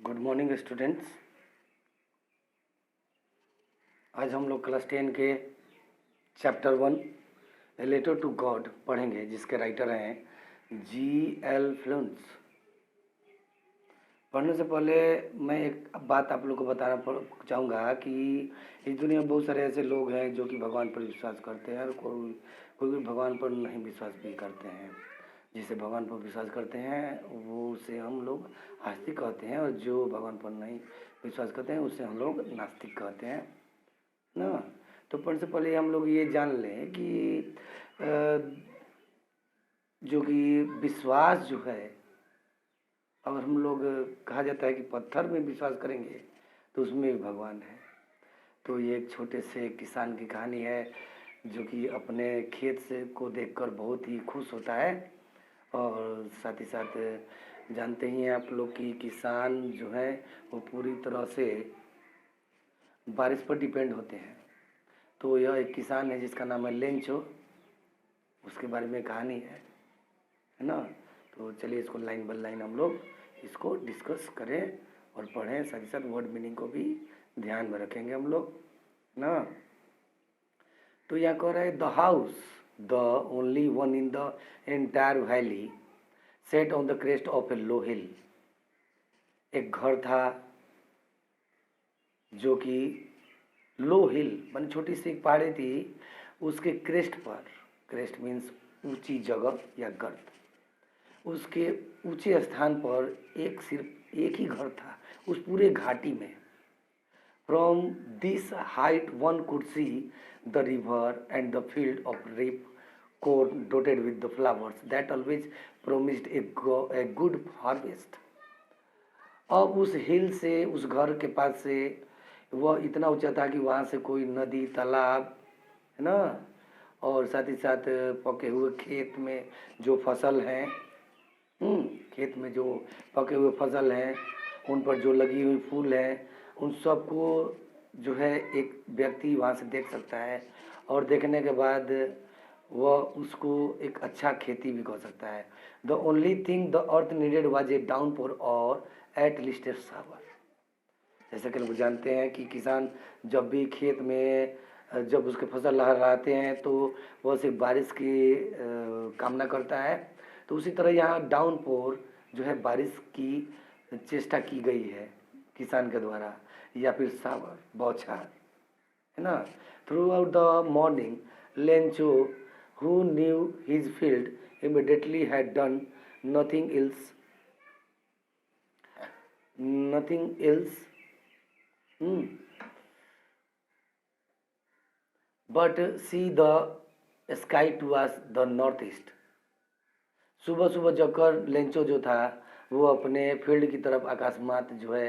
Good morning students. आज हम लोग क्लास 10 के chapter 1 a letter to God पढ़ेंगे, जिसके राइटर हैं G.L. फ्लुंस। पढ़ने से पहले मैं एक बात आप लोग को बताना चाहूँगा कि इस दुनिया में बहुत सारे ऐसे लोग हैं जो कि भगवान पर विश्वास करते हैं और कोई कोई भगवान पर नहीं विश्वास भी करते हैं। जिसे भगवान पर विश्वास करते हैं वो उसे हम लोग आस्तिक कहते हैं, और जो भगवान पर नहीं विश्वास करते हैं उसे हम लोग नास्तिक कहते हैं ना। तो पढ़ने से पहले हम लोग ये जान लें कि जो कि विश्वास जो है, अगर हम लोग कहा जाता है कि पत्थर में विश्वास करेंगे तो उसमें भी भगवान है। तो ये एक छोटे से किसान की कहानी है जो कि अपने खेत से को देखकर बहुत ही खुश होता है, और साथ ही साथ जानते ही हैं आप लोग कि किसान जो है वो पूरी तरह से बारिश पर डिपेंड होते हैं। तो यह एक किसान है जिसका नाम है लेंचो, उसके बारे में कहानी है ना। तो चलिए इसको लाइन बाय लाइन हम लोग इसको डिस्कस करें और पढ़ें, साथ ही साथ वर्ड मीनिंग को भी ध्यान में रखेंगे हम लोग ना। तो यहाँ कह रहा है the house the only one in the entire valley set on the crest of a low hill. एक घर था जो कि लो हिल मान छोटी सी एक पहाड़ी थी, उसके क्रेस्ट पर, क्रेस्ट मीन्स ऊंची जगह या गर्त, उसके ऊंचे स्थान पर सिर्फ एक ही घर था उस पूरे घाटी में। From this height one could see the river and the field of rape corn dotted with the flowers that always promised a good harvest। अब उस हिल से, उस घर के पास से, वह इतना ऊंचा था कि वहाँ से कोई नदी, तालाब है ना, और साथ ही साथ पके हुए खेत में जो फसल हैं, खेत में जो पके हुए फसल हैं, उन पर जो लगी हुई फूल हैं, उन सबको जो है एक व्यक्ति वहाँ से देख सकता है, और देखने के बाद वह उसको एक अच्छा खेती भी कर सकता है। The only thing the earth needed was a downpour और एट लीस्ट ए शावर। जैसा कि लोग जानते हैं कि किसान जब भी खेत में जब उसके फसल लहराते हैं तो वह सिर्फ बारिश की कामना करता है। तो उसी तरह यहाँ डाउनपोर जो है, बारिश की चेष्टा की गई है किसान के द्वारा, या फिर शावर, बौछार, है ना। Through out the morning Lencho who knew his field immediately had done nothing else nothing else but see the sky towards the northeast। सुबह सुबह जगकर लेंचो जो था वो अपने फील्ड की तरफ आकाशमात जो है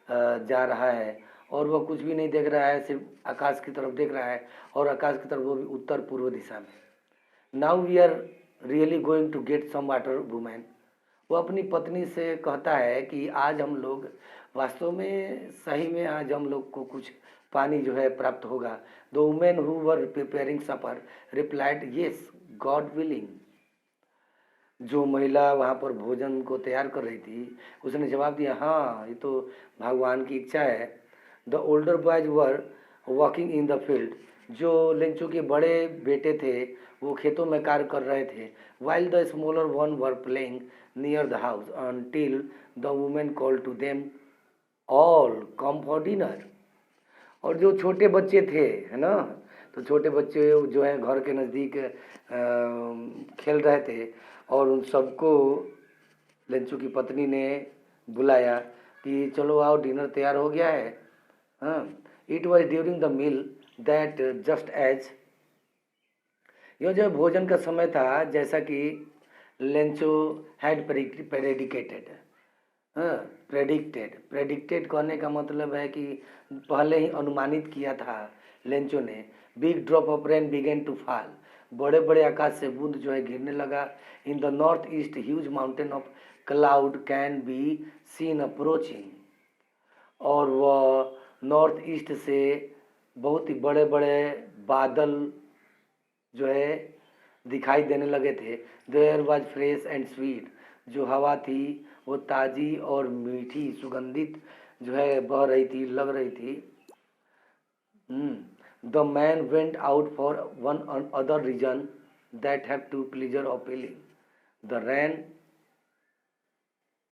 जा रहा है, और वह कुछ भी नहीं देख रहा है, सिर्फ आकाश की तरफ देख रहा है, और आकाश की तरफ वो भी उत्तर पूर्व दिशा में। Now we are really going to get some water women. वो अपनी पत्नी से कहता है कि आज हम लोग वास्तव में, सही में आज हम लोग को कुछ पानी जो है प्राप्त होगा। The women who were preparing supper replied yes God willing. जो महिला वहाँ पर भोजन को तैयार कर रही थी उसने जवाब दिया, हाँ ये तो भगवान की इच्छा है। The older boys were walking in the field. जो लेंचो के बड़े बेटे थे वो खेतों में कार्य कर रहे थे। While the smaller one were playing near the house until the women call to them all come for dinner. और जो छोटे बच्चे थे, है ना, तो छोटे बच्चे जो है घर के नज़दीक खेल रहे थे, और उन सबको लेंचो की पत्नी ने बुलाया कि चलो आओ, डिनर तैयार हो गया है। हाँ, it was during the meal that just as, यह जो भोजन का समय था, जैसा कि लेंचो हैड प्रेडिकेटेड। हाँ, प्रेडिक्टेड कहने का मतलब है कि पहले ही अनुमानित किया था लेंचो ने। Big drop of rain began to fall. बड़े बड़े आकाश से बूंद जो है गिरने लगा। In the north east huge mountain of cloud can be seen approaching. और वह नॉर्थ ईस्ट से बहुत ही बड़े बड़े बादल जो है दिखाई देने लगे थे। There was fresh and sweet. जो हवा थी वो ताज़ी और मीठी सुगंधित जो है बह रही थी, लग रही थी। The man went out for one other reason that have to pleasure of feeling the rain